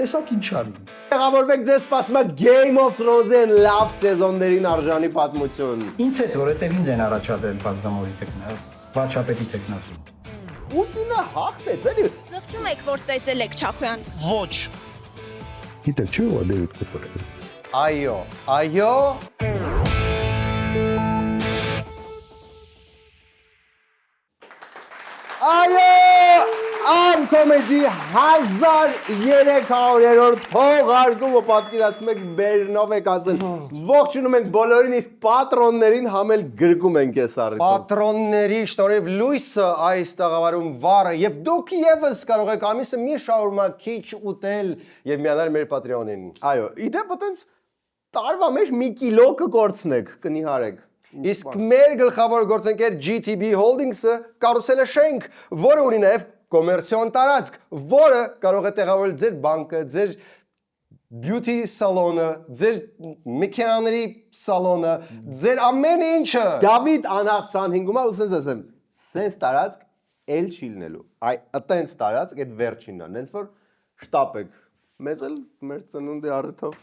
Տեսակ ինչ արին։ Տեղավորվեք ձեզ սպասում է Game of Thrones-ին լավ սեզոններին արժանի պատմություն։ Ինձ հետ որովհետև ինձ են առաջադրել պատգամավորի վարչապետի տեխնացու։ Պուտինը հաղթեց, էլի։ Զղջում եք, որ ծեծել եք Չախոյան։ Ոչ։ Գիտեք չէ՞ որ դերուտ կտորել։ Այո, այո։ Այո, ամ կոմեդի 1300-րդ թողարկումը պատկերացնում եք Բերնով եք ասել։ Ողջունում ենք բոլորին, իսկ պատրոններին համել գրկում ենք այս առիթով։ Պատրոնների շնորհիվ լույսը այս տաղավարում վառը եւ դուք եւս կարող եք ամիսը մի շարունակիչ ուտել եւ միանալ մեր Patreon-ին։ Այո, իդեպ այտենց տարվա մեջ մի կիլո կկորցնեք, կնիհարեք։ Իսկ մեր գլխավոր գործընկեր GTB Holdings-ը կառուցել է շենք, որը ունի նաև կոմերցիոն տարածք, որը կարող է տեղավորել ձեր բանկը, ձեր beauty salon-ը, ձեր մեքենաների սալոնը, ձեր ամեն ինչը։ Դավիթ անհախ 25-ում է ուսենց ասեմ, սենց տարածք էլ չի լինելու։ Այ այտենց տարածք այդ վերջինն է, նենց որ շտապեք։ Մեզ էլ մեր ծնունդի առիթով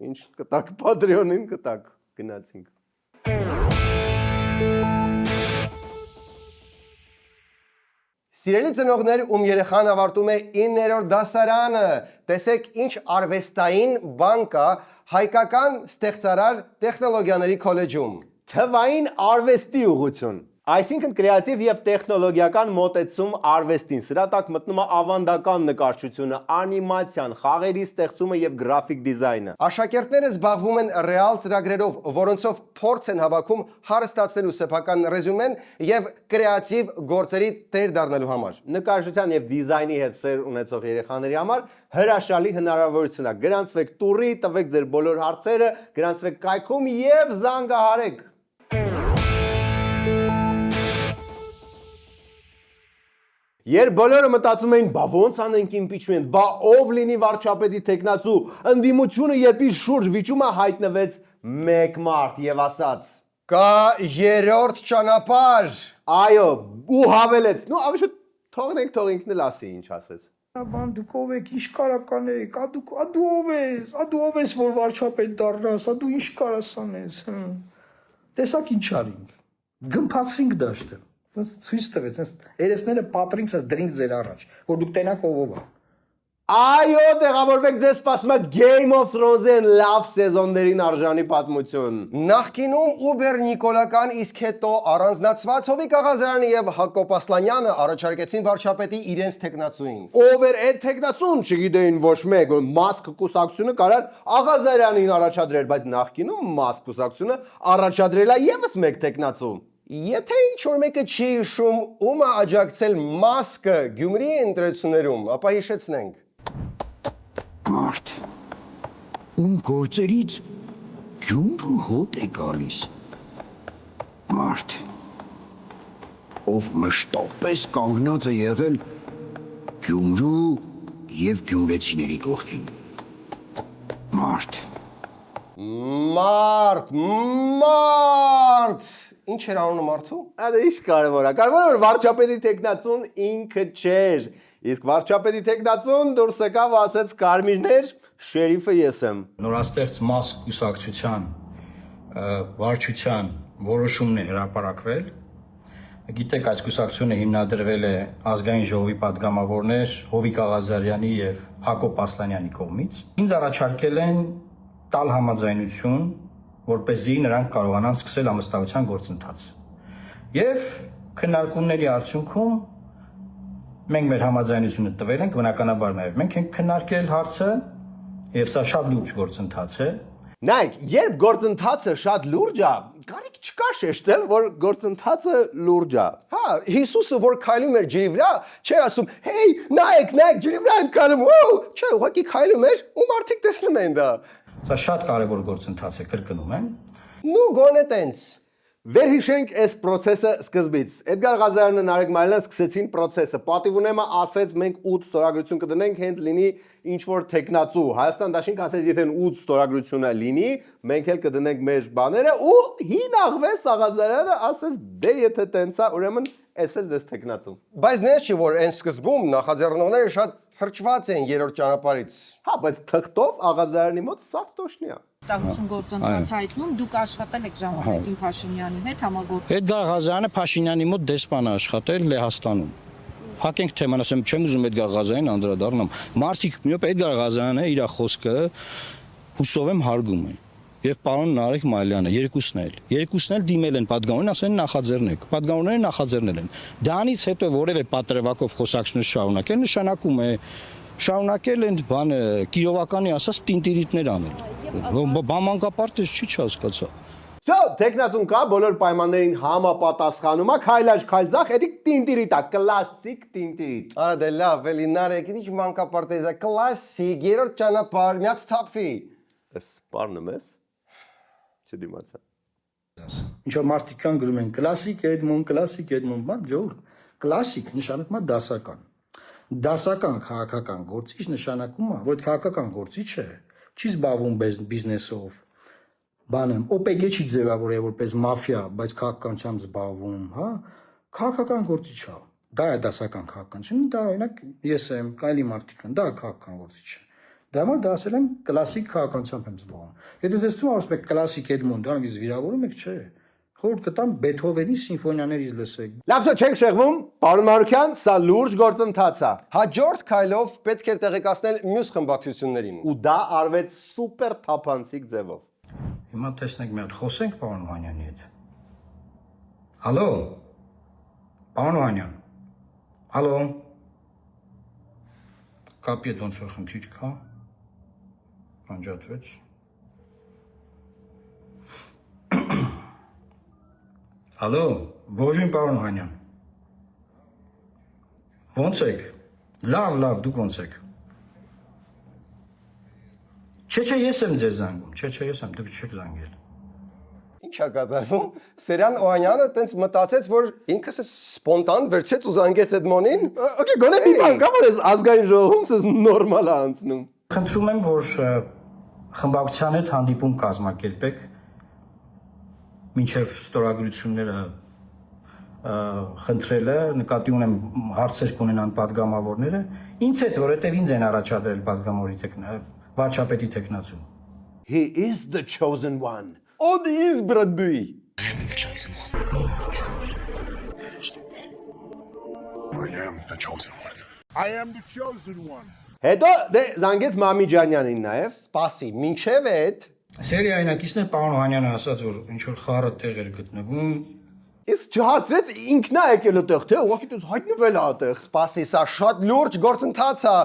ինչ կտակ Patreon-ին կտակ գնացինք։ Սիրելի ծնողներ, ում երեխան ավարտում է 9-րդ դասարանը, տեսեք ինչ արվեստային բան կա հայկական ստեղծարար տեխնոլոգիաների քոլեջում։ Թվային արվեստի ուղղություն։ Այսինքն կրեատիվ եւ տեխնոլոգիական մոտեցում արվեստին։ Սրա տակ մտնում է ավանդական նկարչությունը, անիմացիան, խաղերի ստեղծումը եւ գրաֆիկ դիզայնը։ Աշակերտները զբաղվում են ռեալ ծրագրերով, որոնցով փորձ են հավաքում հարստացնելու սեփական ռեզյումեն եւ կրեատիվ գործերի տեր դառնալու համար։ Նկարչության եւ դիզայնի հետ սեր ունեցող երեխաների համար հրաշալի հնարավորություն է։ Գրանցվեք տուրի, տվեք ձեր բոլոր հարցերը, գրանցվեք կայքում եւ զանգահարեք։ Երբ բոլորը մտածում էին, բա ոնց անենք impeachment, բա ով լինի վարչապետի տեխնացու, ընդդիմությունը երբ իր շուրջ վիճումը հայտնվեց մեկ մարդ եւ ասաց. կա երրորդ ճանապարհ։ Այո, ու հավելեց, նո ավելի շուտ թողնենք, թող ինքն էլ ասի ինչ ասեց։ Բան դուք ով եք, ինչ կարական եք, դու ով ես, որ վարչապետ դառնաս, դու ինչ կարաս անես։ Տեսակ ինչ արին։ Գմփացրինք դաշտը։ Ցույց տվեց, երեսները պատրինք, ասես դրինք ձեր առաջ, որ դուք տենաք ով է։ Այո, տեղավորվեք ձեզ սպասում է Game of Thrones-ին լավ սեզոններին արժանի պատմություն։ Նախկինում Ուբեր Նիկոլական, իսկ հետո առանձնացված Հովիկ Աղազարյանը եւ Հակոբ Ասլանյանը առաջարկեցին վարչապետի իրենց տեխնացուին։ Ով էր այդ տեխնացուն, չգիտեին ոչ մեկ, Մասկ կուսակցությունը կարար Աղազարյանին առաջադրել, բայց նախկինում Մասկ կուսակցությունը առաջադրել է եւս մեկ տեխնացու։ Եթե ինչ-որ մեկը չի հիշում, ում է աջակցել Մասկը Գյումրիի ընտրություններում, ապա հիշեցնենք։ Մարդ, ում գործերից Գյումրու հոտ է գալիս։ Մարդ, ով մշտապես կանգնած է եղել Գյումրու եւ գյումրեցիների կողքին։ Մարդ։ Ինչ էր անունը մարդու։ Այդ ինչ կարևոր է։ Կարևորը որ վարչապետի տեխնացուն ինքը չէր։ Իսկ վարչապետի տեխնացուն դուրս եկավ ասեց կարմիրներ, շերիֆը ես եմ։ Նորաստեղծ Մասկ կուսակցության վարչության որոշումն է հրապարակվել։ Գիտեք, այս կուսակցությունը հիմնադրվել է ազգային ժողովի падգամավորներ Հովիկ Աղազարյանի եւ Հակոբ Ասլանյանի կողմից։ Ինձ առաջարկել են տալ համաձայնություն, որպեսզի նրանք կարողանան սկսել ամսնահատության գործընթացը։ Եվ քննարկումների արդյունքում մենք մեր համաձայնությունը տվել ենք, բնականաբար նաև մենք ենք քննարկել հարցը, եւ սա շատ լուրջ գործընթաց է։ Նայեք, երբ գործընթացը շատ լուրջ է, կարիք չկա շեշտել, որ գործընթացը լուրջ է։ Հա, Հիսուսը որ քայլում էր ջրի վրա, չէր ասում. «Հեյ, նայեք, ջրի վրա եմ քայլում»։ Չէ, ուղղակի քայլում էր, ու մարդիկ տեսնում են դա։ Սա շատ կարևոր գործընթաց է, կրկնում եմ։ Նու գոնե տենց։ Վերհիշենք այս process-ը սկզբից։ Էդգար Ղազարյանը, Նարեկ Մարելյանը սկսեցին process-ը։ Պատիվ ունեմը ասեց մենք 8 ստորագրություն կդնենք, հենց լինի ինչ որ տեխնացու։ Հայաստան դաշինք ասեց, եթե 8 ստորագրությունը լինի, մենք էլ կդնենք մեր բաները ու հին աղվես Ղազարյանը ասեց, դե եթե տենց է, ուրեմն էս էլ ձեզ տեխնացու։ Բայց նես չի որ այն սկզբում նախաձեռնողները շատ Թրջված են երրորդ ճանապարհից։ Հա, բայց թղթով Աղազարյանի մոտ սա տոշնի է։ Տաղություն գործընթաց հայտնում, դուք աշխատել եք ժամանակին Փաշինյանի հետ համագործակցություն։ Էդգար Ղազարյանը Փաշինյանի մոտ դեսպան է աշխատել Լեհաստանում։ Հակենք թեման ասեմ, չեմ ուզում Էդգար Ղազարյանին անդրադառնամ։ Մարդիկ, նույնպես Էդգար Ղազարյանը իր խոսքը հուսով եմ հարգում են։ Եվ պարոն Նարեկ Մայլյանը երկուսն էլ դիմել են падգամավորին, ասել են նախաձեռնեք։ Падգամավորները նախաձեռնել են։ Դրանից հետո որևէ պատրևակով խոսակցությունը շարունակել նշանակում է շարունակել են բանը Կիրովականի ասած տինտիրիտներ անել։ Բամանկապարտեզ չի հասկացա։ Սա տեխնացուն կա բոլոր պայմաններին համապատասխանում է քայլաշ քայլզախ, էդի տինտիրիտա, կլասիկ տինտիրիտ։ Արա դե լավ, էլի Նարեկ, ինչ մանկապարտեզ է, կլասիկ, երրորդ ճանապարհ, միած թափվի։ Սպառնում ես։ Չդիմացա։ Ինչ որ մարդիկ կան գրում են կլասիկ Էդմոն, բան ջոր։ Կլասիկ նշանակում է դասական։ Դասական քաղաքական գործիչ նշանակում է, որ քաղաքական գործիչը չի զբաղվում բիզնեսով։ Բանը OPG չի ձևավորել որպես մաֆիա, բայց քաղաքականությամբ զբաղվում, հա, քաղաքական գործիչ է։ Դա է դասական քաղաքականություն, դա օրինակ ես եմ, կայլի մարդիկ են, դա քաղաքական գործիչ է։ Դա համար դա ասել եմ կլասիկ քաղաքականությամբ եմ զբաղվում։ Եթե ձեզ թվում է որ կլասիկ Էդմոն, դրանից վիրավորում եք, չէ։ Խորհուրդ կտամ Բեթհովենի սիմֆոնիաներից լսեք։ Լավ, շո չենք շեղվում, պարոն Մարուկյան, սա լուրջ գործընթաց է։ Հաջորդ քայլով պետք է տեղեկացնել մյուս խմբակցություններին։ Ու դա արվեց սուպեր թափանցիկ ձևով։ Հիմա տեսնենք մի հատ խոսենք պարոն Վանյանի հետ։ Հալո։ Պարոն Վանյան։ Հալո։ Կապի հետ ոնց որ խնդիր կա։ Անջատվեց։ Հալո, ողջույն պարոն Վանյան։ Ոնց եք։ Լավ, դուք ոնց եք։ Չէ, ես եմ ձեզ զանգում, ես եմ, դուք չեք զանգել։ Ինչ է կատարվում։ Սերյան Օհանյանը տենց մտածեց, որ ինքս սպոնտան վերցեց ու զանգեց Էդմոնին։ Okay, գոնե մի բան կա, որ այս ազգային ժողովում ցես նորմալ է անցնում։ Խնդրում եմ, որ խմբակցության հետ հանդիպում կազմակերպեք մինչև ստորագրությունները խնդրելը, նկատի ունեմ հարցեր կունենան падգամավորները, ինձ հետ, որովհետև ինձ են առաջադրել падգամավորի վարչապետի տեխնացու։ He is the chosen one. Od is brady. I am the chosen one. I am the chosen one. Հետո դե զանգեց Մամիջանյանին նաև։ Սպասի, մինչև այդ Սերիայնակիցներ պարոն Վանյանը ասաց, որ ինչ որ խառը տեղ էր գտնվում։ իսկ չհարցրեց ինքն է եկել այդտեղ, թե ուղղակի դες հայտնվել է այդտեղ։ Սպասի, սա շատ լուրջ գործընթաց է։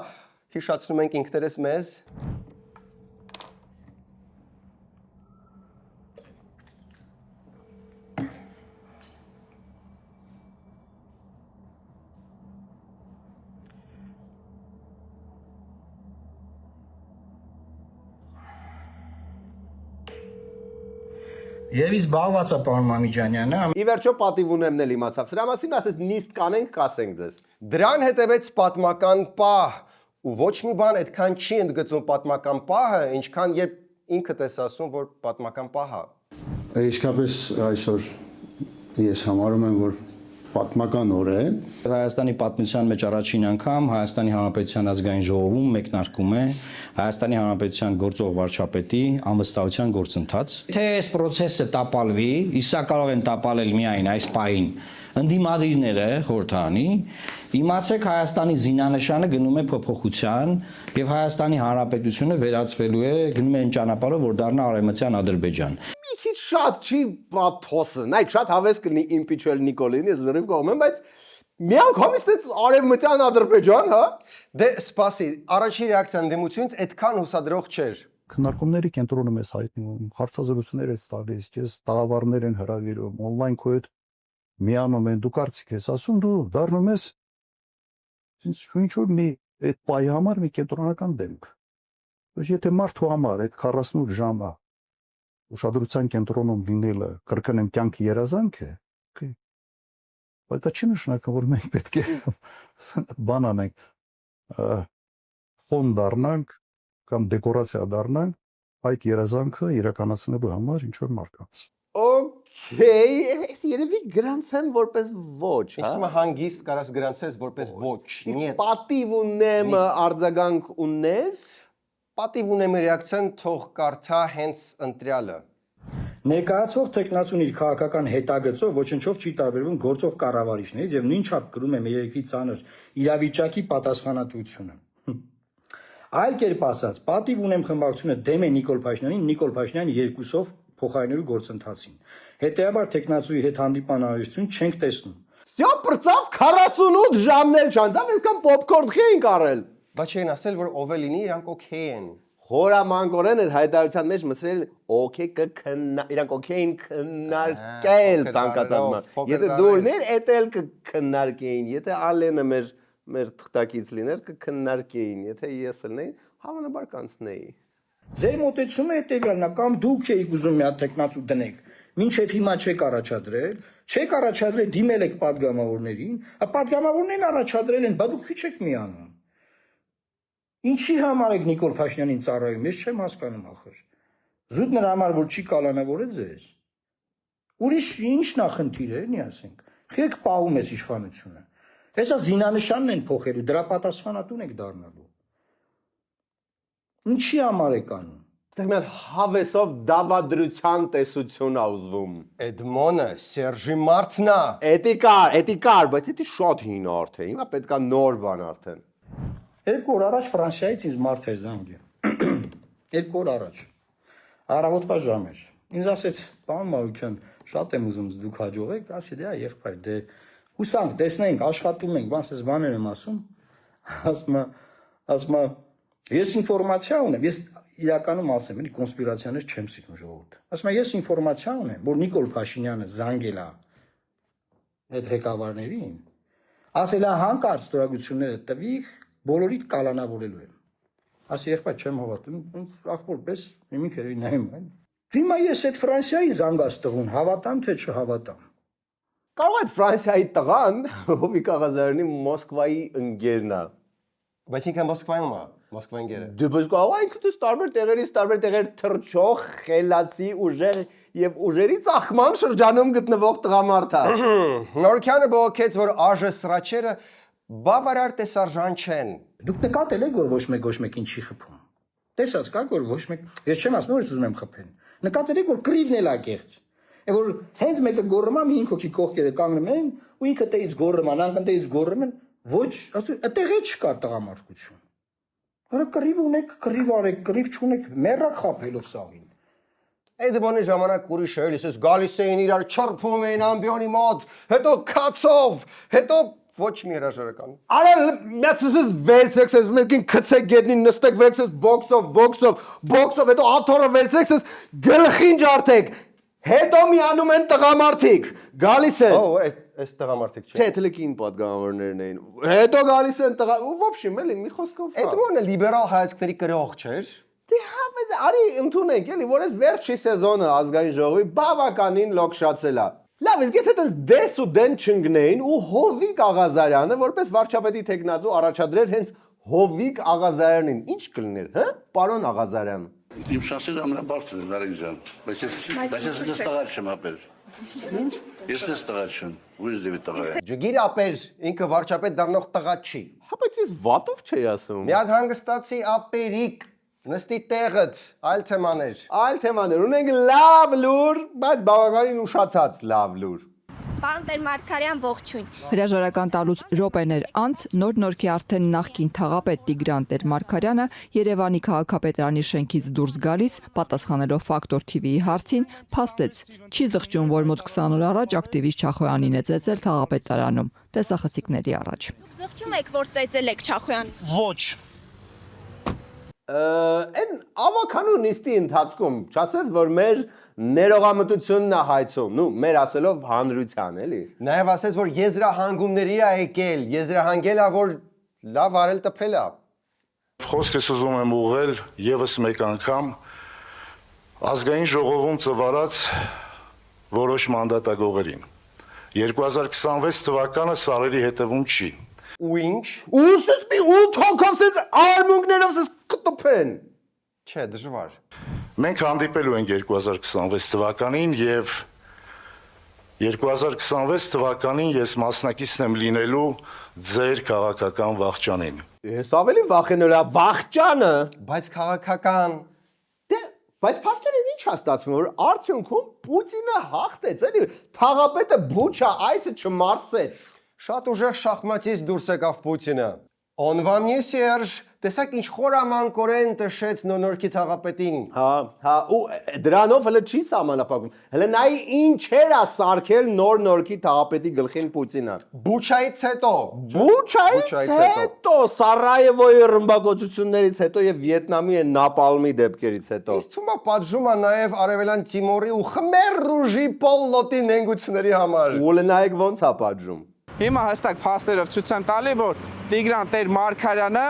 Հիշացնում ենք ինքներս մեզ։ Եվ իսկ զբաղված է պարոն Մամիջանյանը։ Ի վերջո պատիվ ունեմն էլ իմացավ։ Սրա մասին ասես նիստ կանենք, կասենք ձեզ։ Դրան հետևեց պատմական պահ, ու ոչ մի բան այդքան չի ընդգծում պատմական պահը, ինչքան երբ ինքդ ես ասում, որ պատմական պահ է։ Իսկապես այսօր ես համարում եմ, որ պատմական օր է։ Հայաստանի պատմության մեջ առաջին անգամ Հայաստանի Հանրապետության ազգային ժողովում մեկնարկում է Հայաստանի Հանրապետության գործող վարչապետի անվստահության գործընթաց։ Թե այս process-ը տապալվի, իսա կարող են տապալել միայն այս պահին ընդդիմադիրները խորհրդանի, իմացեք Հայաստանի զինանշանը գնում է փոփոխության եւ Հայաստանի Հանրապետությունը վերածվելու է գնում է այն ճանապարհով, որ դառնա Արևմտյան Ադրբեջան։ Մի շատ չի պաթոսը։ Նայեք, շատ հավես կլինի impeach-ել Նիկոլին, ես լրիվ կողմ եմ, բայց մի անգամից դες Արևմտյան Ադրբեջան, հա։ Դե սպասի, առաջին ռեակցիան դեմությունից այդքան հուսադրող չէր։ Քննարկումների կենտրոնում ես հայտնում, հարցազրույցներ ես տալիս, ես տաղավարներ են հրավիրում, on-line քո հետ միանում են, դու կարծիք ես ասում, դու դառնում ես ինչ որ մի այդ պայի համար մի կենտրոնական դեմք։ Ոչ եթե մարդու համար այդ 48 ժամը ուշադրության կենտրոնում լինելը կրկնեմ կյանքի երազանք է, բայց դա չի նշանակում, որ մենք պետք է բան անենք, ֆոն դառնանք կամ դեկորացիա դառնանք այդ երազանքը իրականացնելու համար ինչ որ մարդկանց։ Ես երևի գրանցեմ որպես ոչ, հա։ Իսկ մա հանգիստ կարաս գրանցես որպես ոչ։ Նիետ։ Պատիվ ունեմ արձագանք ուներ։ Պատիվ ունեմ ռեակցիան թող կարդա հենց ընտրյալը։ Ներկայացող տեխնացուն իր քաղաքական հետագծով ոչնչով չի տարբերվում գործող կառավարիչներից եւ նույն չափ կրում է մեր երկրի ծանր իրավիճակի պատասխանատվությունը։ Այլ կերպ ասած, պատիվ ունեմ խմբակցությունը դեմ է Նիկոլ Փաշինյանին, Նիկոլ Փաշինյանը երկուսով փոխարինելու գործընթացին։ Հետևաբար տեխնացուի հետ հանդիպման անհրաժեշտություն չենք տեսնում։ Всё բրծավ 48 ժամն էլ չանցավ, այսքան պոպկորն խեին կարել։ Բայց չեն ասել, որ ով է լինի, իրանք օքեյ են։ Խորամանկորեն այդ հայտարարության մեջ մտցրել օքեյ կքննա, իրանք օքեյին քննարկել ցանկացածը։ Եթե դու լիներ, էտել կքննարկեին, եթե Ալենը մեր թղթակից լիներ, կքննարկեին, եթե ես լինեի, հավանաբար կանցնեի։ Ձեր մոտեցումը հետևյալն է, կամ դուք եք ուզում մի հատ տեխնացու դնեք, մինչև հիմա չեք առաջադրել, դիմել եք падգամավորներին, падգամավորներն առաջադրել են, բա դուք քիչ եք միանում։ Ինչի համար եք Նիկոլ Փաշինյանին ծառայում, ես չեմ հասկանում ախր։ Զուտ նրա համար որ չի կալանավորել ձեզ։ Ուրիշ ի՞նչն է խնդիրը, էլի ասենք։ Խեք պահում ես իշխանությունը։ Հեսա զինանշանն են փոխելու, դրա պատասխանատուն եք դառնալու։ Ինչի համար եք անում։ Այստեղ մի հատ հավեսով դավադրության տեսություն ա ուզվում։ Էդմոնը Սերժի մարդն է։ Էտիկար, բայց դա շատ հին արդեն։ Հիմա պետքա նոր բան արդեն։ 2 օր առաջ Ֆրանսիայից ինձ մարդ էր զանգել։ 2 օր առաջ։ Առավոտվա ժամ էր։ Ինձ ասեց, պարոն Մարուկյան, շատ եմ ուզում դուք հաջողեք, ասի դե եղբայր, դե հուսանք, տեսնենք, աշխատում ենք, բանս բաներ եմ ասում։ Ասում ես ինֆորմացիա ունեմ, ես իրականում ասեմ, էլի կոնսպիրացիաներ չեմ սիրում ժողովուրդ։ Ասում ես ինֆորմացիա ունեմ, որ Նիկոլ Փաշինյանը զանգել է այդ ղեկավարներին, ասել է հանկարծ ստորագրությունները տվիք, բոլորիդ կալանավորելու եմ։ Ասի եղբայր չեմ հավատում, ախորպես մի քանի նայում այն։ Հիմա ես այդ Ֆրանսիայի զանգած տղուն հավատամ թե չհավատամ։ Կարող է Ֆրանսիայի տղան Հովիկ Աղազարյանի Մոսկվայի ընկերն է։ Բայց ինքը Մոսկվայում է, Մոսկվայի ընկերը։ Դե բայց կարող է ինքնուց տարբեր տեղեր թրջող, խելացի, ուժեր եւ ուժերի ծաղկման շրջանում գտնվող տղամարդ է։ Նորքյանը բողոքեց, որ ԱԺ սրաչերը բավարար տեսարժան չեն։ Դուք նկատել եք, որ ոչ մեկին չի խփում։ Տեսած կաք, որ ոչ մեկ, ես չեմ ասում, որ ես ուզում եմ խփեն։ Նկատել եք, որ կռիվն էլ է կեղծ։ Որ հենց մեկը գոռում է, 5 հոգի կողքերը կանգնում են, ու ինքը տեից գոռում են, անկնդեից գոռում են, ոչ, ասում, այդտեղ էլ չկա տղամարդկություն։ Որը կռիվ ունեք, կռիվ արեք, կռիվ չունեք, մեռակ խափելով սաղին։ Էդմոնի ժամանակ ուրիշ է, էլիս գալիս էին իրար չրփում էին ամբիոնի մոտ, հետո քացով, հետո ոչ մի հրաժարական։ Արա միացես վերսեքսես մեկին քցեք գետնին նստեք վերսեքս բոքսով, հետո աթորը վերսեքսես գլխին ջարդեք։ Հետո միանում են տղամարդիկ, գալիս են։ Օ, այս տղամարդիկ չէ։ Չէ, թելեկին падգամավորներն էին։ Հետո գալիս են տղա, ու ոբշիմ էլի մի խոսքով։ Էդմոնը լիբերալ հայացքների կրող չէր։ Դե հա, բայց արի ընդունենք, էլի, որ այս վերջի սեզոնը ազգային ժողովի բավականին լոքշացել է։ Լավ, իսկ եթե դες դես ու դեն չընկնեին ու Հովիկ Աղազարյանը որպես վարչապետի տեխնացու առաջադրեր հենց Հովիկ Աղազարյանին, ինչ կլիներ, հա? Պարոն Աղազարյան։ Իմ շանսերը ամենաբարձրն են, Արեգ ջան, բայց ես դες տղա չեմ ապեր։ Ինչ? Ես դες տղա չեմ, ուրիշ դեպի տղա է։ Ջգիր ապեր, ինքը վարչապետ դառնող տղա չի։ Հա, բայց ես վատով չի ասում։ Մի հատ հանգստացի ապերիկ, նստի տեղդ, այլ թեմաներ։ Այլ թեմաներ, ունենք լավ լուր, բայց բավականին ուշացած լավ լուր։ Պարոն Տեր-Մարգարյան, ողջույն։ Հրաժարական տալուց րոպեներ անց նոր-նորքի արդեն նախկին թաղապետ Տիգրան Տեր-Մարգարյանը Երևանի քաղաքապետարանի շենքից դուրս գալիս, պատասխանելով Ֆակտոր TV-ի հարցին, փաստեց, չի զղջում, որ մոտ 20 օր առաջ ակտիվիստ Չախոյանին է ծեծել թաղապետարանում, տեսախցիկների առաջ։ Դուք զղջում եք, որ ծեծել եք Չախոյան։ Ոչ։ Այն ավականու նիստի ընթացքում չասեց, որ մեր ներողամտությունն է հայցում, մեր ասելով հանրության, էլի։ Նաև ասեց, որ եզրահանգումների է եկել, եզրահանգել է, որ լավ արել տպել է։ Խոսքս ուզում եմ ուղղել եւս մեկ անգամ ազգային ժողովում ծվարած որոշ մանդատագողերին։ 2026 թվականը սարերի հետևում չի։ Ու ինչ։ Ուսս մի 8 հոգով արմունկներով սս կտփեն։ Չէ, դժվար։ Մենք հանդիպելու ենք 2026 թվականին եւ 2026 թվականին ես մասնակիցն եմ լինելու ձեր քաղաքական վախճանին։ Ես ավելի վախենում եմ վախճանը։ Բայց քաղաքական Դե, բայց փաստորեն ինչ է ստացվում, որ արդյունքում Պուտինը հաղթեց, էլի թաղապետը Բուչա այցը չմարսեց։ շատ ուժեղ շախմատից դուրս եկավ Պուտինը։ On va мне Serge, տեսակ ինչ խորամանկորեն տշեց նորքի թաղապետին։ Հա, ու դրանով հələ չի սահմանափակվում։ Հələ նայ ինչեր է սարքել նորքի թաղապետի գլխին Պուտինը։ Բուչայից հետո։ Բուչայից հետո, Սարայևոյի ռմբակոծություններից հետո եւ Վիետնամի այն նապալմի դեպքերից հետո։ Իսկ թվում է պատժում է նաև Արևելյան Տիմորի ու Խմեր Ռուժի Պոլլոտի նենգությունների համար։ Ու նայեք ոնց է պատժում։ Հիմա հստակ փաստերով ցույց եմ տալի, որ Տիգրան Տեր-Մարգարյանը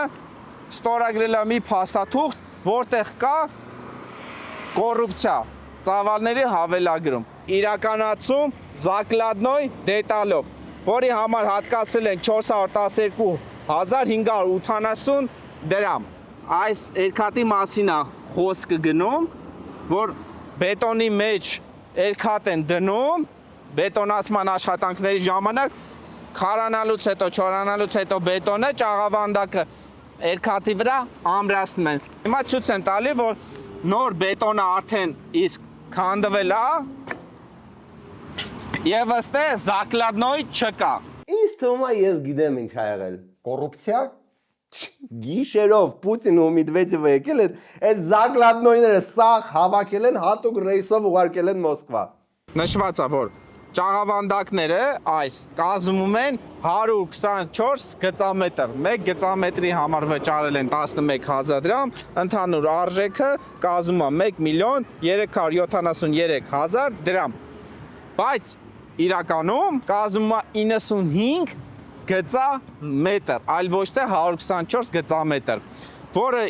ստորագրել է մի փաստաթուղթ, որտեղ կա կոռուպցիա, ծավալների հավելագրում, իրականացում Զակլադնոյ դետալով, որի համար հատկացրել են 412,580 դրամ։ Այս երկաթի մասին է խոսքը գնում, որ բետոնի մեջ երկաթ են դնում, բետոնացման աշխատանքների ժամանակ քարանալուց հետո, չորանալուց հետո բետոնը ճաղավանդակը երկաթի վրա ամրացնում են։ Հիմա ցույց եմ տալի, որ նոր բետոնը արդեն իսկ քանդվել է եւ ըստ է Զակլադնոյ չկա։ Ինձ թվում է ես գիտեմ ինչ ա եղել։ Կոռուպցիա։ Գիշերով Պուտինը ու Մեդվեդևը եկել են, այդ Զակլադնոյները սաղ հավաքել են, հատուկ ռեյսով ուղարկել են Մոսկվա։ Նշված է, որ ճաղավանդակները այս կազմում են 124 գծամետր։ 1 գծամետրի համար վճարել են 11,000 դրամ, ընդհանուր արժեքը կազմում է 1,373,000 դրամ։ Բայց իրականում կազմում է 95 գծամետր, այլ ոչ թե 124 գծամետր, որը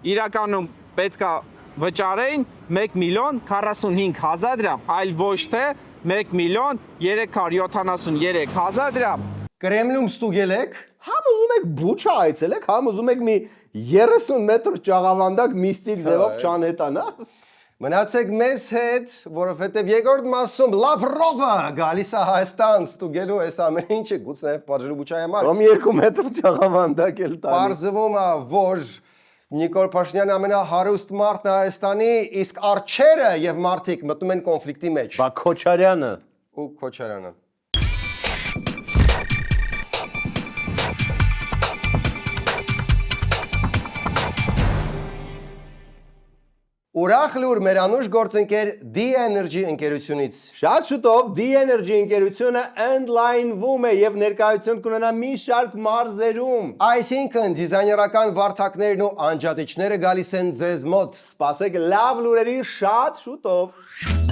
իրականում պետքա վճարեին 1,045,000 դրամ, այլ ոչ թե 1,373,000 դրամ։ Կրեմլում ստուգել եք։ Համ ուզում եք Բուչա այցելեք, համ ուզում եք մի 30 մետր ճաղավանդակ միստիկ ձևով չանետանա։ Մնացեք մեզ հետ, որովհետև երկրորդ մասում Լավրովը գալիս է Հայաստան ստուգելու այս ամեն ինչը, գուցե նաև պատժելու Բուչայի համար։ Ում 2 մետր ճաղավանդակ էլ տանի։ Պարզվում է, որ Նիկոլ Փաշինյանը ամենահարուստ մարդն է Հայաստանի, իսկ արջերը եւ մարդիկ մտնում են կոնֆլիկտի մեջ։ Բա Քոչարյանը ու Քոչարյանը։ Ուրախ լուր մեր անուշ գործընկեր D-Energy ընկերությունից։ Շատ շուտով D-Energy ընկերությունը ընդլայնվում է եւ ներկայություն կունենա մի շարք մարզերում։ Այսինքն դիզայներական վարդակներն ու անջատիչները գալիս են ձեզ մոտ։ Սպասեք լավ լուրերի շատ շուտով։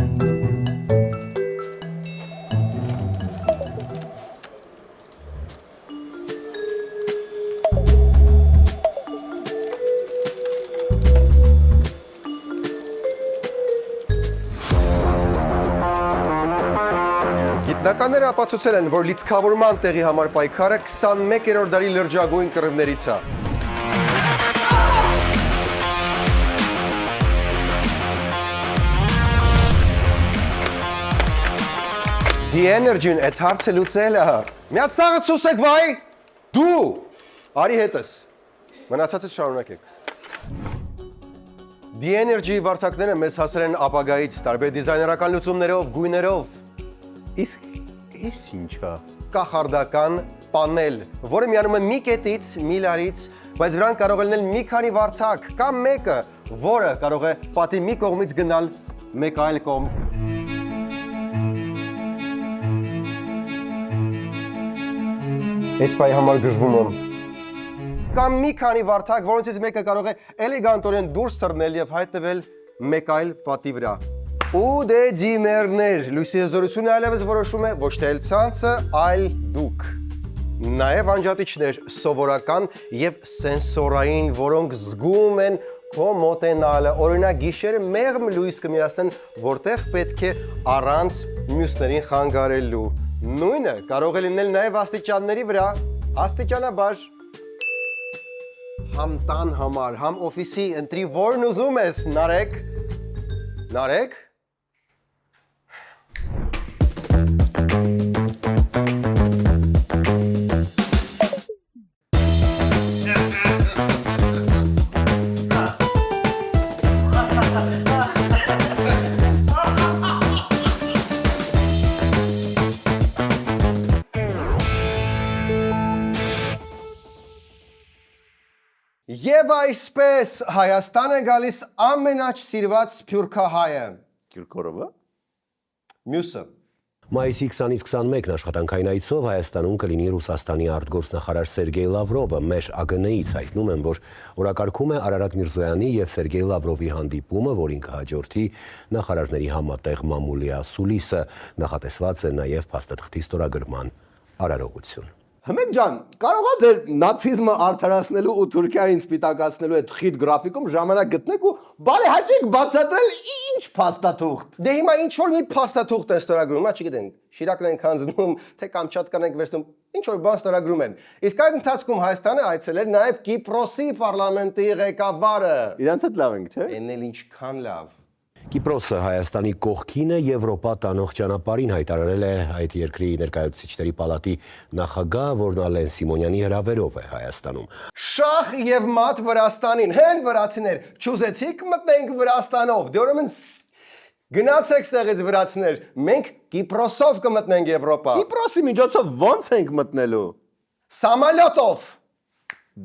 Գիտնականները ապացուցել են, որ լիցքավորման տեղի համար պայքարը 21-րդ դարի լրջագույն կռիվներից է։ D-Energy-ն այդ հարցը լուծել է։ Միած սաղը ցուսեք վայ։ Դու արի հետս։ Մնացածը շարունակեք։ D-Energy վարդակները մեզ հասել են ապագայից տարբեր դիզայներական լուծումներով, գույներով։ Իսկ այս ինչա։ Կախարդական պանել, որը միանում է մի կետից, մի լարից, բայց վրան կարող է լինել մի քանի վարդակ, կամ մեկը, որը կարող է պատի մի կողմից գնալ մեկ այլ կողմ։ Այս պայի համար գժվում եմ։ Կամ մի քանի վարդակ, որոնցից մեկը կարող է էլեգանտորեն դուրս թռնել եւ հայտնվել մեկ այլ պատի վրա։ Ու դե դիմերներ, լույսի հզորությունը այլևս որոշում է ոչ թե ցանցը, այլ դուք։ Նաև անջատիչներ սովորական եւ սենսորային, որոնք զգում են քո մոտենալը, օրինակ գիշերը մեղմ լույս կմիացնեն, որտեղ պետք է առանց մյուսներին խանգարելու։ Նույնը կարող է լինել նաև աստիճանների վրա, աստիճանաբար։ Համ տան համար, համ օֆիսի, ընտրի որն ուզում ես, Նարեկ։ Եվ այսպես Հայաստան է գալիս ամենաչսիրված սփյուռքահայը։ Կիրկորովը։ Մյուսը։ Մայիսի 20-ից 21-ն աշխատանքային այցով Հայաստանում կլինի Ռուսաստանի արտգործնախարար Սերգեյ Լավրովը։ Մեր ԱԳՆ-ից հայտնում են, որ օրակարգում է Արարատ Միրզոյանի եւ Սերգեյ Լավրովի հանդիպումը, որին կհաջորդի նախարարների համատեղ մամուլի ասուլիսը։ Նախատեսված է նաեւ փաստաթղթի ստորագրման արարողություն։ Հմեկ ջան, կարողա ձեր նացիզմը արդարացնելու ու Թուրքիային սպիտակացնելու այդ խիտ գրաֆիկում ժամանակ գտնեք ու բարի հաճեք բացատրել ինչ փաստաթուղթ։ Դե հիմա ինչ որ մի փաստաթուղթ է ստորագրում, հա չգիտենք, Շիրակն են քանձնում, թե Կամչատկան են վերցնում, ինչ որ բան ստորագրում են։ Իսկ այդ ընթացքում Հայաստանը այցելել նաև Կիպրոսի պարլամենտի ղեկավարը։ Իրանց հետ լավ ենք, չէ՞։ Էն էլ ինչքան լավ։ Կիպրոսը Հայաստանի կողքին է Եվրոպա տանող ճանապարհին հայտարարել է այդ երկրի ներկայացուցիչների պալատի նախագահ, որն Ալեն Սիմոնյանի հրավերով է Հայաստանում։ Շախ եւ մատ Վրաստանին, հեն վրացիներ, չուզեցիք մտնենք Վրաստանով, դե ուրեմն գնացեք ստեղից վրացիներ, մենք Կիպրոսով կմտնենք Եվրոպա։ Կիպրոսի միջոցով ո՞նց ենք մտնելու։ Սամալյոտով։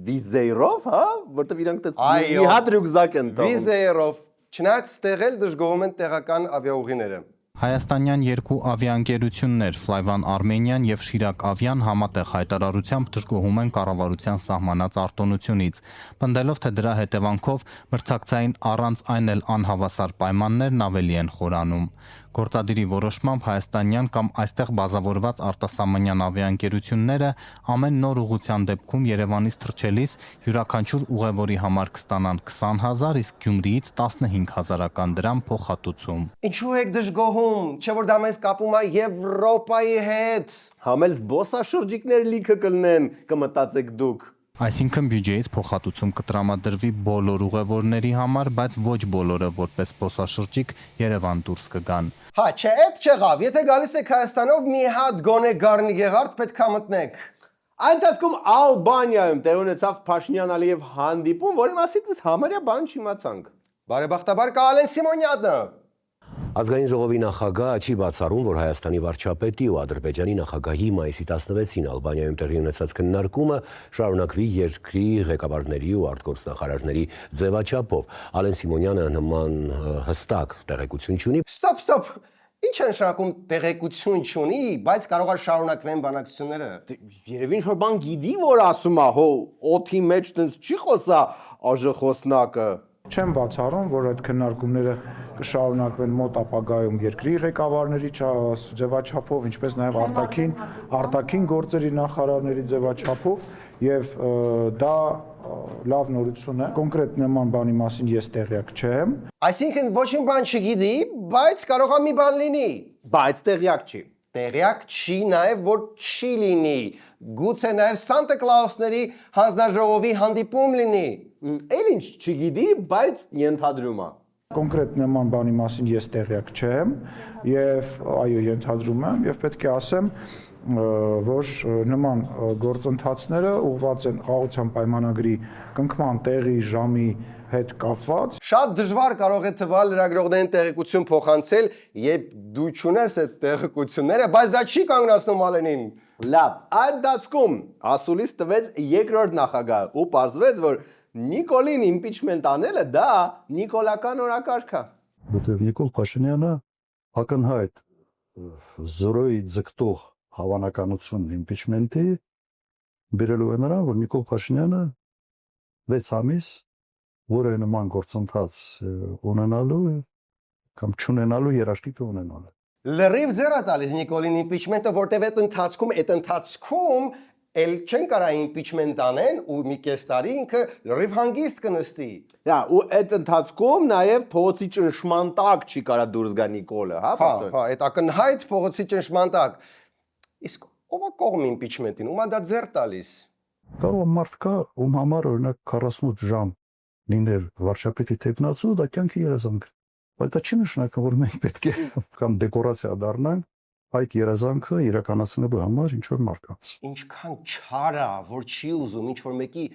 Վիզերով, հա, որտեվ իրանք մի հատ ռյուկզակ են տալու։ Վիզերով։ Չնայած ստեղել դժգոհում են տեղական ավիաուղիները։ Հայաստանյան երկու ավիաընկերություններ Flyvan Armenian եւ Շիրակ Ավիան համատեղ հայտարարությամբ դժգոհում են կառավարության սահմանած արտոնությունից, պնդելով, թե դրա հետևանքով մրցակցային առանց այն էլ անհավասար պայմաններն ավելի են խորանում։ Գործադիրի որոշմամբ հայաստանյան կամ այստեղ բազավորված արտասահմանյան ավիաընկերությունները ամեն նոր ուղղության դեպքում Երևանից թռչելիս յուրաքանչյուր ուղևորի համար կստանան 20,000, իսկ Գյումրիից 15,000 դրամ փոխհատուցում։ Ինչու եք դժգոհում, չէ՞ որ դա մեզ կապում է Եվրոպայի հետ։ Համել զբոսաշրջիկներ լիքը կլնեն, կմտածեք դուք։ Այսինքն բյուջեից փոխհատուցում կտրամադրվի բոլոր ուղևորների համար, բայց ոչ բոլորը որպես զբոսաշրջիկ Երևան դուրս կգան։ Հա, չէ, այդ չեղավ, եթե գալիս եք Հայաստանով մի հատ գոնե Գառնիգեղարդ պետք է մտնեք։ Այն ընթացքում Ալբանիայում տեղ ունեցավ Փաշինյան-Ալիև հանդիպում, որի մասին համարյա բան չիմացանք։ Բարեբախտաբար կա Ալեն Սիմոնյանը։ Ազգային ժողովի նախագահը չի բացառում, որ Հայաստանի վարչապետի ու Ադրբեջանի նախագահի մայիսի 16-ին Ալբանիայում տեղի ունեցած քննարկումը շարունակվի երկրի ղեկավարների ու արտգործնախարարների ձևաչափով։ Ալեն Սիմոնյանը նման հստակ տեղեկություն չունի։ Ստոպ։ Ինչ են շարունակում տեղեկություն չունի, բայց կարող է շարունակվեն բանակցությունները։ Երևի ինչ-որ բան գիտի, որ ասում է, հո օթի մեջ տենց չի խոսա ԱԺ-խոսնակը։ Չեմ բացառում, որ այդ քննարկումները կշարունակվեն մոտ ապագայում երկրի ղեկավարների ձևաչափով, ինչպես նաև արտաքին գործերի նախարարների ձևաչափով, եւ դա լավ նորություն է։ Կոնկրետ նման բանի մասին ես տեղյակ չեմ։ Այսինքն ոչ մի բան չգիտի, բայց կարող է մի բան լինի, բայց տեղյակ չի։ Տեղյակ չի նաև որ չի լինի։ Գուցե նաև Սանտա Կլաուսների հանձնաժողովի հանդիպում լինի։ Էլ ինչ չգիտի, բայց ենթադրում է։ Կոնկրետ նման բանի մասին ես տեղյակ չեմ եւ այո ենթադրում եմ եւ պետք է ասեմ, որ նման գործընթացները ուղղված են խաղաղության պայմանագրի կնքման տեղի ժամի հետ կապված։ Շատ դժվար կարող է թվալ լրագրողներին տեղեկություն փոխանցել, երբ դու չունես այդ տեղեկությունները, բայց դա չի կանգնացնում Ալենին։ Լավ, այդ դասքում ասուլիս տվեց երկրորդ նախագահ ու պարզվեց, որ Նիկոլին իմպիչմենտ անելը դա նիկոլական օրակարգ է։ Որտեղ Նիկոլ Փաշինյանը ակնհայտ զորոյի ձգտող հավանականություն իմպիչմենտի բերելու է նրան, որ Նիկոլ Փաշինյանը 6 ամիս որը նման գործընթաց ունենալու կամ չունենալու երաշխիք ունենալու։ Լրիվ ձեռ է տալիս Նիկոլին իմպիչմենտը, որտեղ այդ ընթացքում էլ չեն կարա իմպիչմենտ անեն ու մի կես տարի ինքը լրիվ հանգիստ կնստի։ Հա, ու այդ ընթացքում նաև փողոցի ճնշման տակ չի կարա դուրս գա Նիկոլը, հա, պարտոն։ Հա, այդ ակնհայտ փողոցի ճնշման տակ։ Իսկ ով է կողմ իմպիչմենտին, ում է դա ձեռ տալիս։ Կարող մարդ կա, ում համար օրինակ 48 ժամ լիներ վարչապետի տեխնացու, դա կյանքի երազանք։ Բայց դա չի նշանակում, որ մենք պետք է կամ դեկորացիա դառնանք այդ երազանքը իրականացնելու համար ինչ որ մարդկանց։ Ինչքան չար է, որ չի ուզում ինչ որ մեկի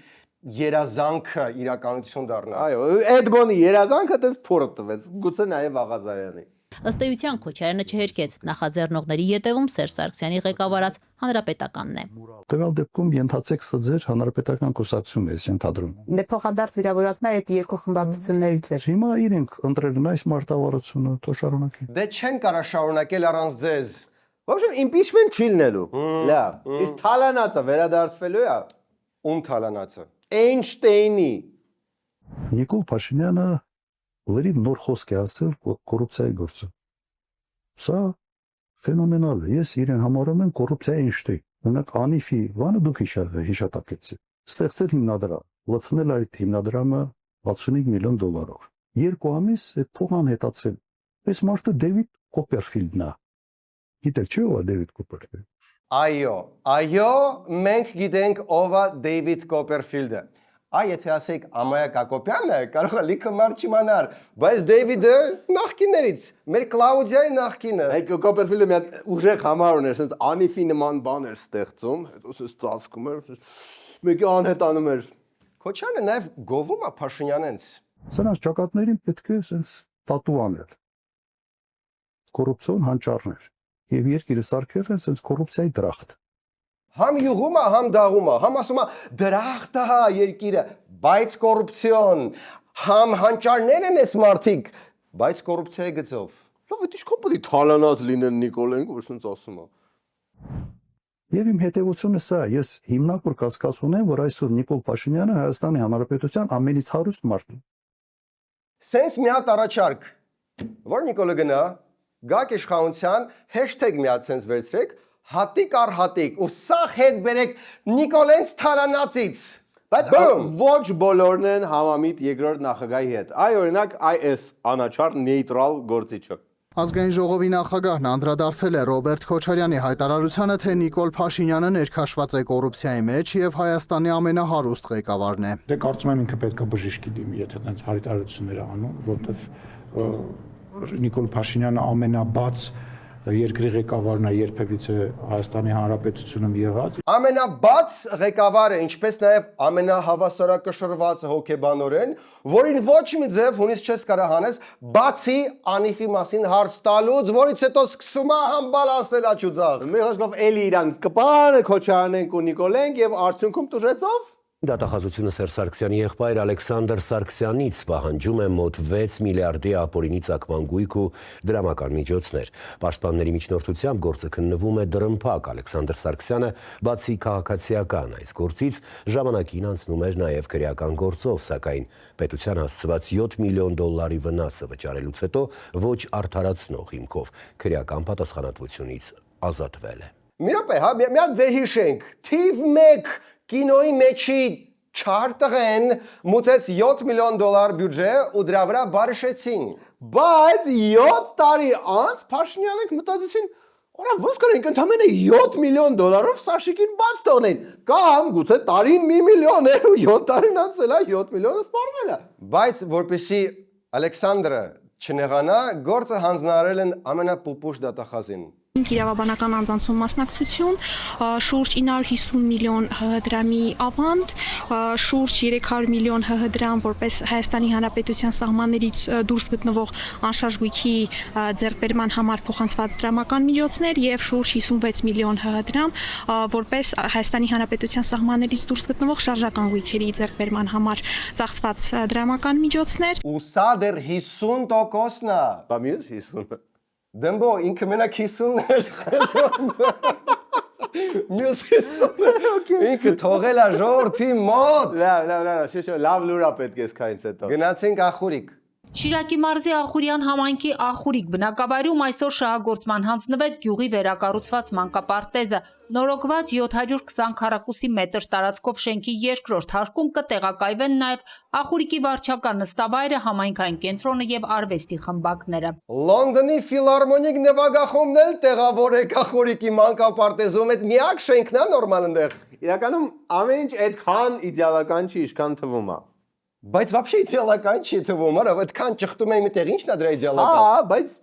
երազանքը իրականություն դառնա։ Այո, այդ բոնի երազանքը դες փորը տվեց, գուցե նաև Աղազարյանի։ Ըստ էության Քոչարյանը չհերքեց, նախաձեռնողների ետևում Սերժ Սարգսյանի ղեկավարած Հանրապետականն է։ Տվյալ դեպքում ենթացեք սա ձեր հանրապետական կուսակցությունն է ենթադրում։ Դե փոխադարձ վիրավորակն է այդ երկու խմբակցություններից էր։ Հիմա իրենք ընտրել են այս մարտավարությունը, թող շարունակեն։ Դե չեն կարա շարունակել առանց ձեզ։ В общем, impeachment չի լինելու։ Լավ։ Իսկ թալանացը վերադարձվելու է։ Ում թալանացը։ Էյնշտեյնի։ Նիկոլ Փաշինյանը լրիվ նոր խոսք է ասել կոռուպցիայի գործը։ Սա ֆենոմենալ է։ Ես իրեն համարում եմ կոռուպցիայի Էյնշտեյն։ Ունեք Անիֆի բանը դուք հիշատակեցիք։ Ստեղծել հիմնադրամ, լցնել այդ հիմնադրամը 65 միլիոն դոլարով։ 2 ամիս այդ փողն անհետացել։ Այս մարդը Դեվիդ Կոպերֆիլդն է։ Գիտեք չէ՞ ով է Դեվիդ Կոպերֆիլդը։ Այո, մենք գիտենք ով է Դեվիդ Կոպերֆիլդը։ Այ եթե ասեք Ամայա Կակոպյանն է, կարող է լիքը մարդ չիմանար, բայց Դեվիդը նախկիններից, մեր Կլաուդիայի նախկինը։ Այդ Կոպերֆիլդը մի հատ ուժեղ համար ուներ, ասես Անիֆի նման բան էր ստեղծում, հետո ասես ծածկում էր, մեկի անհետանում էր։ Քոչարյանը նաև գովում է Փաշինյանից։ Սրանց ճակատներին պետք է ասես տատու անել։ Կոռուպցիոն հանճարներ։ Եվ երկիրը սարքել է ասես կոռուպցիայի դրախտ։ Համ յուղում է, համ դաղում է, համ ասում է դրախտը հա երկիրը, բայց կոռուպցիոն, համ հանճարներ են այս մարդիկ, բայց կոռուպցիայի գծով։ Լավ, դա ինչքան պետք է թալանած լինեն Նիկոլեն, որ ասենց ասում է։ Եվ իմ հետևությունը սա, ես հիմնավոր կասկած ունեմ, որ այսօր Նիկոլ Փաշինյանը Հայաստանի Հանրապետության ամենից հարուստ մարդն է։ Սենց մի հատ առաջարկ, որ Նիկոլը գնա, գաք իշխանության, #մի հատ սենց վերցրեք, հատիկ առ հատիկ, ու սաղ հետ բերեք Նիկոլենց թալանացից։ Բայց ոչ բոլորն են համամիտ երկրորդ նախագահի հետ։ Այ օրինակ այս անաչառ նեյտրալ գործիչը։ Ազգային ժողովի նախագահն անդրադարձել է Ռոբերտ Քոչարյանի հայտարարությանը, թե Նիկոլ Փաշինյանը ներքաշված է կոռուպցիայի մեջ եւ Հայաստանի ամենահարուստ ղեկավարն է։ Դե կարծում եմ ինքը պետք է բժիշկի դիմի, եթե այդպես հայտարարություններ անում, որովհետեւ Նիկոլ Փաշինյանը ամենաբաց երկրի ղեկավարն է երբևիցե Հայաստանի Հանրապետությունում եղած։ Ամենաբաց ղեկավարը, ինչպես նաև ամենահավասարակշռված հոգեբանորեն, որին ոչ մի ձև հունից չես կարող հանես, բացի Անիֆի մասին հարց տալուց, որից հետո սկսում է համբալ ասել աչուձախ։ Մի խոսքով էլի իրան կպանը Քոչարյանենք ու Նիկոլենք եւ արդյունքում տուժեցով։ Դատախազությունը Սերժ Սարգսյանի եղբայր Ալեքսանդր Սարգսյանից պահանջում է մոտ 6 միլիարդի ապօրինի ծագման գույք ու դրամական միջոցներ։ Պաշտպանների միջնորդությամբ գործը քննվում է դրըմփակ։ Ալեքսանդր Սարգսյանը բացի քաղաքացիական այս գործից ժամանակին անցնում էր նաև քրեական գործով, սակայն պետության հասցված 7 միլիոն դոլարի վնասը վճարելուց հետո ոչ արդարացնող հիմքով քրեական պատասխանատվությունից ազատվել է։ Մի րոպե, հա, մի հատ վերհիշենք։ Թիվ 1 կինոյի մեջի չարտղեն մուտեց 7 միլիոն դոլար բյուջե ու դրա վրա բարշեցին։ Բայց 7 տարի անց Փաշինյանենք մտածեցին, օրա ոնց կարենք ընդամենը 7 միլիոն դոլարով Սաշիկին բաց թողնեն։ Կամ գուցե տարին 1 միլիոն էր ու 7 տարին անցել է 7 միլիոնը սպառվել է։ Բայց որպեսի Ալեքսանդրը չնեղանա, գործը հանձնարարել են ամենապուպուշ դատախազին։ Իրավաբանական անձանցում մասնակցություն, շուրջ 950 միլիոն ՀՀ դրամի ավանդ, շուրջ 300 միլիոն ՀՀ դրամ որպես Հայաստանի Հանրապետության սահմաններից դուրս գտնվող անշարժ գույքի ձեռքբերման համար փոխանցված դրամական միջոցներ եւ շուրջ 56 միլիոն ՀՀ դրամ որպես Հայաստանի Հանրապետության սահմաններից դուրս գտնվող շարժական գույքերի ձեռքբերման համար ծախսված դրամական միջոցներ։ Ու սա դեռ 50%-ն է։ Բա մյուս 50-ը։ Դեմբո ինքը մենակ 50-ն էր խելոն։ Մյուս 50-ը ինքը թողել է ժողովրդի մոտ։ Լավ լուրա պետք է սկայից հետո։ Գնացինք Ախուրիկ։ Շիրակի մարզի Ախուրյան համայնքի Ախուրիկ բնակավայրում այսօր շահագործման հանձնվեց գյուղի վերակառուցված մանկապարտեզը։ Նորոգված 720 քառակուսի մետր տարածքով շենքի երկրորդ հարկում կտեղակայվեն նաև Ախուրիկի վարչական նստավայրը, համայնքային կենտրոնը եւ արվեստի խմբակները։ Լոնդոնի ֆիլհարմոնիկ նվագախումբն էլ տեղավորեք Ախուրիկի մանկապարտեզում, այդ միակ շենքն է նորմալ այնտեղ։ Իրականում ամեն ինչ այդքան իդեալական չի, ինչքան թվում է։ Բայց вообще իդեալական չի թվում, արա, այդքան ճխտում եմ այդտեղ, ի՞նչն է դրա իդեալական։ Հա, բայց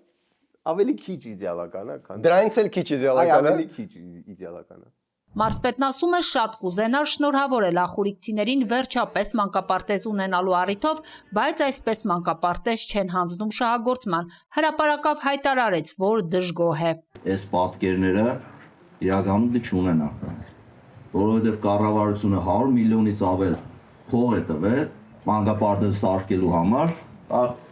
ավելի քիչ իդեալական է, քան։ Դրանից էլ քիչ իդեալական է։ Ավելի քիչ իդեալական է։ Մարզպետն ասում է շատ կուզենար շնորհավորել ախուրիկցիներին վերջապես մանկապարտեզ ունենալու առիթով, բայց այսպես մանկապարտեզ չեն հանձնում շահագործման։ Հրապարակավ հայտարարեց, որ դժգոհ է։ Այս պատկերները իրականում դե չունենա, որովհետև կառավարությունը 100 միլիոնից ավել փող է տվել մանկապարտեզ սարքելու համար,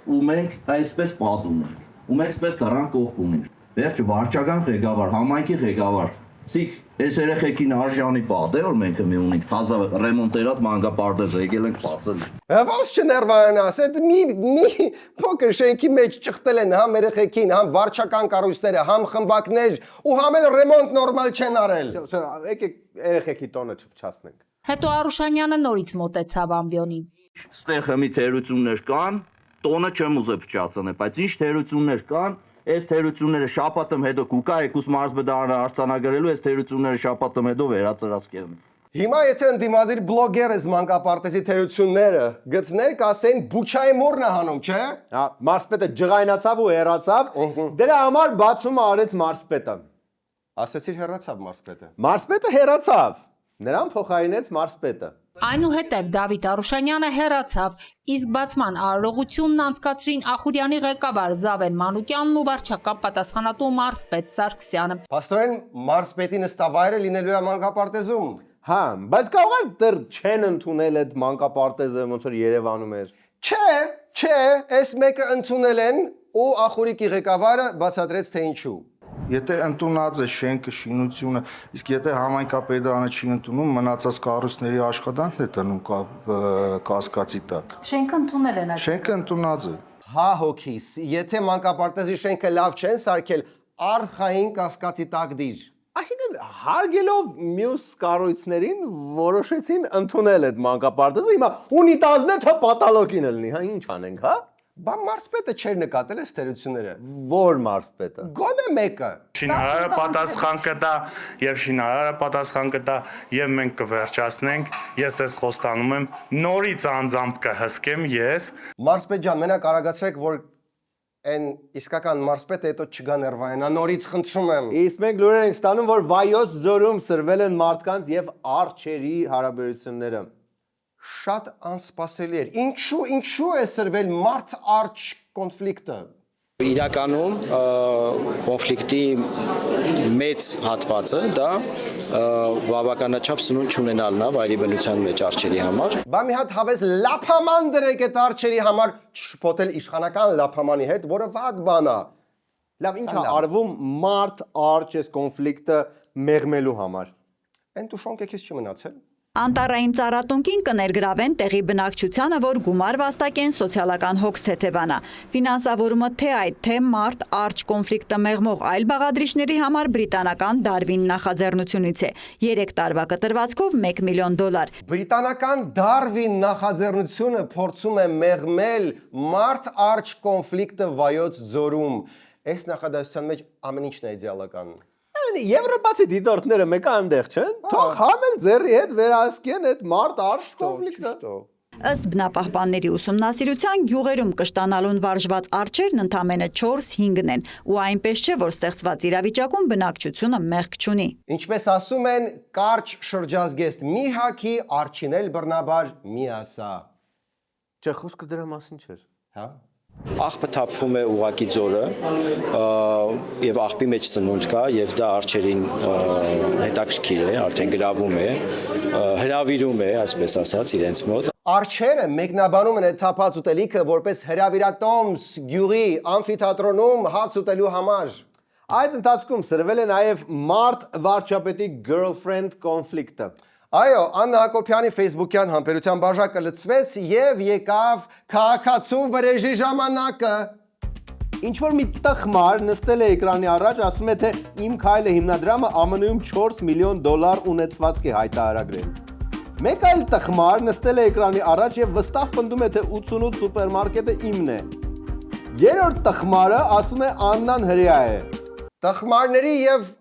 ու մենք այսպես պատում ենք, ու մենք այսպես դրան կողք ունենք։ Վերջը վարչական ղեկավար, համայնքի ղեկավար, ցիկ այս երեխեքին արժանի պատ է, որ մենք մի ունենք թազա ռեմոնտերած մանկապարտեզը եկել ենք բացել։ Ոնց չներվանաս, այդ մի փոքր շենքի մեջ ճխտել են համ երեխեքին, համ վարչական կառույցները, համ խմբակներ, ու համ էլ ռեմոնտ նորմալ չեն արել։ Եկեք երեխեքի տոնը չփչացնենք։ Հետո Արուշանյանը նորից մոտեցավ ամբիոնին։ Ստեղ մի թերություններ կան, տոնը չեմ ուզել փչացնել, բայց ինչ թերություններ կան, այս թերությունները շաբաթը հետո կուկա եկուս մարզբդարանը արձանագրելու, այս թերությունները շաբաթը հետո վերածրած կերն։ Հիմա եթե ընդդիմադիր բլոգեր ես մանկապարտեզի թերությունները, գտներ կասեն Բուչայի մորն է հանում, չէ։ Հա, մարզպետը ջղայնացավ ու հեռացավ, դրա համար բացումը արեց մարզպետը։ Ասեցիր հեռացավ մարզպետը։ Մարզպետը հեռացավ։ Նրան փոխարինեց մարզպետը։ Այնուհետև Դավիթ Արուշանյանը հեռացավ, իսկ բացման արարողությունն անցկացրին Ախուրյանի ղեկավար Զավեն Մանուկյանն ու վարչական պատասխանատու մարզպետ Սարգսյանը։ Փաստորեն մարզպետի նստավայրը լինելու է մանկապարտեզում։ Հա, բայց կարող է դեռ չեն ընդունել այդ մանկապարտեզը, ոնց որ Երևանում էր։ Չէ, այս մեկը ընդունել են ու Ախուրիկի ղեկավարը բացատրեց թե ինչու։ Եթե ընդունած է շենքը, շինությունը, իսկ եթե համայնքապետարանը չի ընդունում, մնացած կառույցների աշխատանքն է տնում կասկածի տակ։ Շենքը ընդունել են։ Շենքը ընդունած է։ Հա հոգիս, եթե մանկապարտեզի շենքը լավ չեն սարքել, արխային կասկածի տակ դիր։ Այսինքն հարգելով մյուս կառույցներին որոշեցին ընդունել այդ մանկապարտեզը, հիմա ունիտազն է թե պատալոկին լինի, հա ինչ անենք, հա։ Բա մարզպետը չէր նկատել այս թերությունները։ Որ մարզպետը։ Գոնե մեկը։ Շինարարը պատասխան կտա եւ շինարարը պատասխան կտա եւ մենք կվերջացնենք։ Ես ես խոստանում եմ նորից անձամբ կհսկեմ ես։ Մարզպետ ջան, մենակ արագացրեք, որ այն իսկական մարզպետը հետո չգա ներվայնա, նորից խնդրում եմ։ Իսկ մենք լուրեր ենք ստանում, որ Վայոց ձորում սրվել են մարդկանց եւ արջերի հարաբերությունները։ Շատ անսպասելի էր։ Ինչու է սրվել մարդ-արջ կոնֆլիկտը։ Իրականում կոնֆլիկտի մեծ հատվածը դա բավականաչափ սնունդ չունենալն է վայրի բնության մեջ արջերի համար։ Բա մի հատ հավես լափաման դրեք այդ արջերի համար չփոթել իշխանական լափամանի հետ, որը վատ բան է։ Լավ, ինչ է արվում մարդ-արջ այս կոնֆլիկտը մեղմելու համար։ Այն տուշոնք եկես չմնացել։ Անտառային ծառատունկին կներգրավեն տեղի բնակչությանը, որ գումար վաստակեն սոցիալական հոգս թեթևանա։ Ֆինանսավորումը թե այդ, թե մարդ-արջ կոնֆլիկտը մեղմող այլ բաղադրիչների համար բրիտանական Darwin նախաձեռնությունից է։ 3 տարվա կտրվածքով $1 միլիոն։ Բրիտանական Darwin նախաձեռնությունը փորձում է մեղմել մարդ-արջ կոնֆլիկտը Վայոց ձորում։ Այս նախադասության մեջ ամեն ինչն է իդեալական։ Եվրոպացի դիտորդները մեկը այնտեղ չեն, թող համել ձեռի հետ վերահսկեն այդ մարդ-արջ կոնֆլիկտը։ Ըստ բնապահպանների ուսումնասիրության գյուղերում կշտանալուն վարժված արջերն ընդամենը 4-5-ն են, ու այնպես չէ, որ ստեղծված իրավիճակում բնակչությունը մեղք չունի։ Ինչպես ասում են, կարճ շրջազգեստ մի հագի, արջին էլ բռնաբար մի ասա։ Չէ, խոսքը դրա մասին չէր։ Հա։ Աղբը թափվում է ուղակի ձորը եւ աղբի մեջ սնունդ կա եւ դա արջերին հետաքրքիր է, արդեն գրավում է, հրավիրում է, այսպես ասած, իրենց մոտ։ Արջերը մեկնաբանում են այդ թափած ուտելիքը որպես հրավիրատոմս գյուղի ամֆիթատրոնում հաց ուտելու համար։ Այդ ընթացքում սրվել է նաև մարդ վարչապետի girlfriend կոնֆլիկտը։ Այո, Աննա Հակոբյանի Facebook-յան համբերության բաժակը լցվեց եւ եկավ քաղաքացու վրեժի ժամանակը։ Ինչ որ մի տխմար նստել է էկրանի առաջ, ասում է, թե իմ քայլը հիմնադրամը ԱՄՆ-ում $4 միլիոն ունեցվածք է հայտարարագրել։ Մեկ այլ տխմար նստել է էկրանի առաջ եւ վստահ պնդում է, թե 88 սուպերմարկետը իմն է։ Երրորդ տխմարը ասում է Աննան հրեա է։ Տխմարների եւ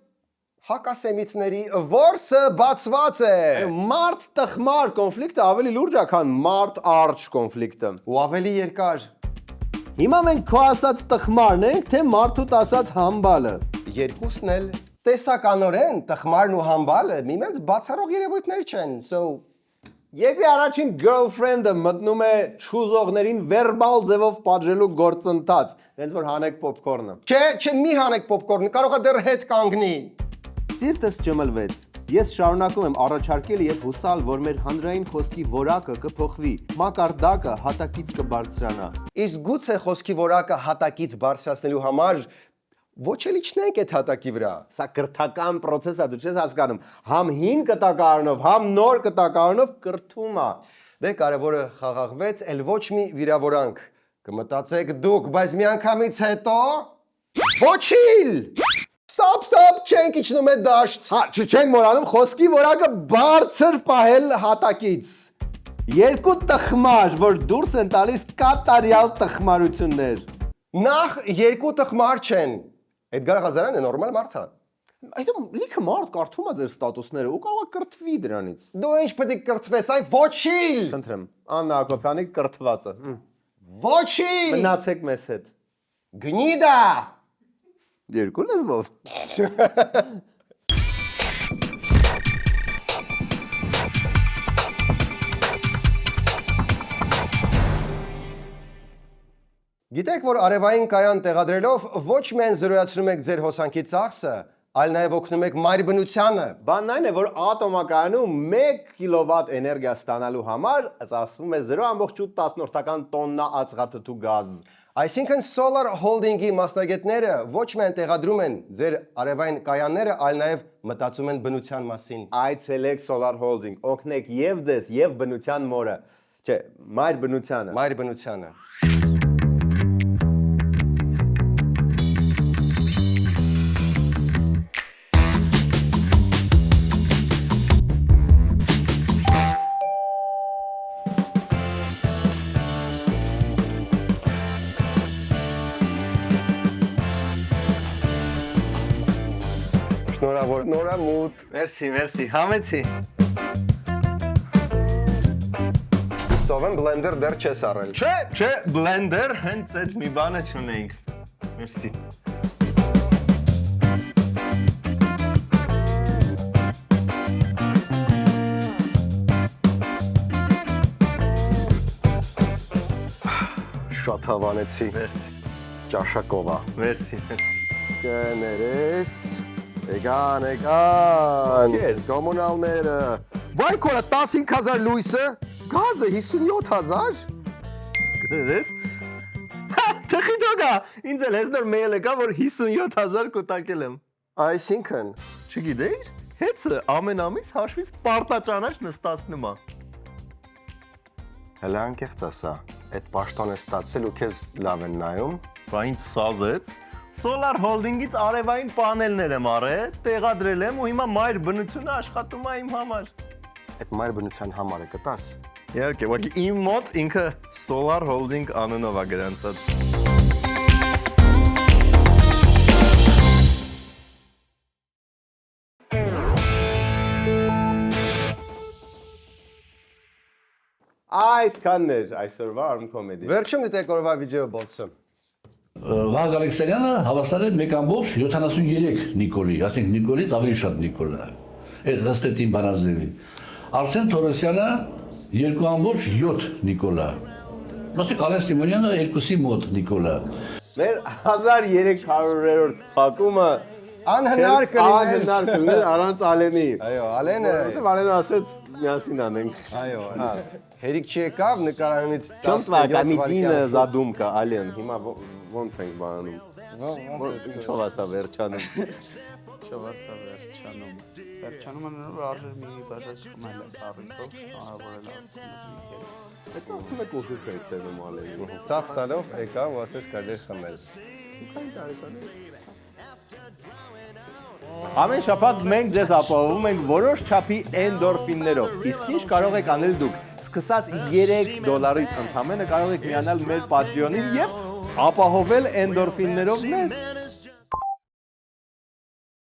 հակասեմիտների որսը բացված է։ Մարդ-տխմար կոնֆլիկտը ավելի լուրջ է, քան մարդ-արջ կոնֆլիկտը։ Ու ավելի երկար։ Հիմա մենք քո ասած տխմարն ենք, թե մարդուդ ասած համբալը։ Երկուսն էլ տեսականորեն տխմարն ու համբալը միմյանց բացառող երևույթներ չեն։ So Երկրի առաջին girlfriend-ը մտնում է ճուզողներին վերբալ ձևով պատժելու գործընթաց, հենց որ հանեք պոպկորնը։ Չէ, մի հանեք պոպկորնը, կարող է դեռ հետ կանգնի։ Սիրտս ճմլվեց։ Ես շարունակում եմ առաջարկել եւ հուսալ, որ մեր հանրային խոսքի որակը կփոխվի, մակարդակը հատակից կբարձրանա։ Իսկ գուցե խոսքի որակը հատակից բարձրացնելու համար ոչ էլ իջնենք այդ հատակի վրա։ Սա կրթական process է, դու չես հասկանում։ Համ հին կտակարանով, համ նոր կտակարանով կրթում է։ Դե կարևորը խաղաղվեց, ել ոչ մի վիրավորանք։ Կմտածեք դուք, բայց մի անգամից հետո ոչիլ։ Stop, չենք իջնում այդ դաշտ։ Հա, չենք մոռանում խոսքի որակը բարձր պահել հատակից։ Երկու տխմար, որ դուրս են տալիս կատարյալ տխմարություններ։ Նախ երկու տխմար չեն։ Էդգար Ղազարյանը նորմալ մարդ է։ Այդում լիքը մարդ կարդում է ձեր ստատուսները ու կարող է կրթվի դրանից։ Դու ինչ պետք է կրթվես, այ ոչիլ։ Խնդրեմ, Աննա Հակոբյանի կրթվածը։ Ոչիլ։ Մնացեք մեզ հետ։ Գնիդա։ Երկու լեզվով։ Գիտեք, որ արևային կայան տեղադրելով ոչ միայն զրոյացնում եք ձեր հոսանքի ծախսը, այլ նաև օգնում եք մայրբնությանը։ Բանն այն է, որ ատոմակայանում 1 կիլովատ էներգիա ստանալու համար ծախսվում է 0.8 տոննա ածղաթթու գազ։ Այսինքն Solar Holding-ի մասնագետները ոչ միայն տեղադրում են ձեր արևային կայանները, այլ նաև մտածում են բնության մասին։ Այցելեք Solar Holding, օգնեք եւ ձեզ, եւ բնության մորը։ Չէ, մայրբնությանը։ Մայրբնությանը։ Շնորհավոր, նորամուտ։ Մերսի, համեցի։ Սովեն բլենդեր դեռ չես առել։ Չէ, բլենդեր հենց այդ մի բանը չունեինք։ Մերսի։ Շատ հավանեցի։ Մերսի։ Ճաշակովա։ Մերսի։ Կներես։ Էգան։ Կոմունալները։ Վայ կորը 15,000 լույսը, գազը 57,000։ Կներես։ Թխի դոգա, ինձ էլ հեսնոր մեյել եկա, որ 57,000 կուտակել եմ։ Այսինքն, չգիտեիր, հեցը ամեն ամիս հաշվից պարտաճանաչ նստացնում է։ հələ անկեղծ ասա, այդ պաշտոնը ստացել ու քեզ լավ են նայում։ Բա ինձ սազեց։ Solar Holding-ից արևային պանելներ եմ առել, տեղադրել եմ ու հիմա մայր բնությունը աշխատում է իմ համար։ Այդ մայր բնության համարը կտաս։ Իհարկե, ուղղակի իմ մոտ ինքը Solar Holding անունով է գրանցած։ Այսքանն էր այսօրվա Arm Comedy։ Վերջում դիտեք օրվա վիդեո բոցը։ Վահագ Ալեքսանյանը հավաստարել 1.73 Նիկոլի, ասենք Նիկոլից ավելի շատ Նիկոլա։ Այդ հստետին բանազդևին։ Արսեն Թորոսյանը 2.7 Նիկոլա։ Մասիկ Ալեն Սիմոնյանը 2-ի մոտ Նիկոլա։ Մեր 1300-րդ փակումը Անհնար կլիներ առանց Ալենի։ Այո, Ալենը։ Որովհետև Ալենը ասեց միասին անենք։ Այո, հերիք չեկավ նկարանից 17 задумка, Ալեն։ Հիմա ոնց ենք բանում։ Ինչով ասա վերջանում։ Ինչով ասա վերջանում։ Վերջանում անոր արժեր մի բաժակ խմել է սառույցով, շնորհավորել արտոնից։ Այդ ասում եք ուշուշ է տենում Ալենին։ Ծախ տալով եկա ու ասես կարելի խմել։ Քանի տարեկան է։ Ամեն շաբաթ մենք ձեզ ապահովում ենք որոշ չափի էնդորֆիններով։ Իսկ ինչ կարող եք անել դուք։ Սկսած $3-ից ընդամենը կարող եք միանալ մեր Patreon-ին եւ ապահովել էնդորֆիններով մեզ։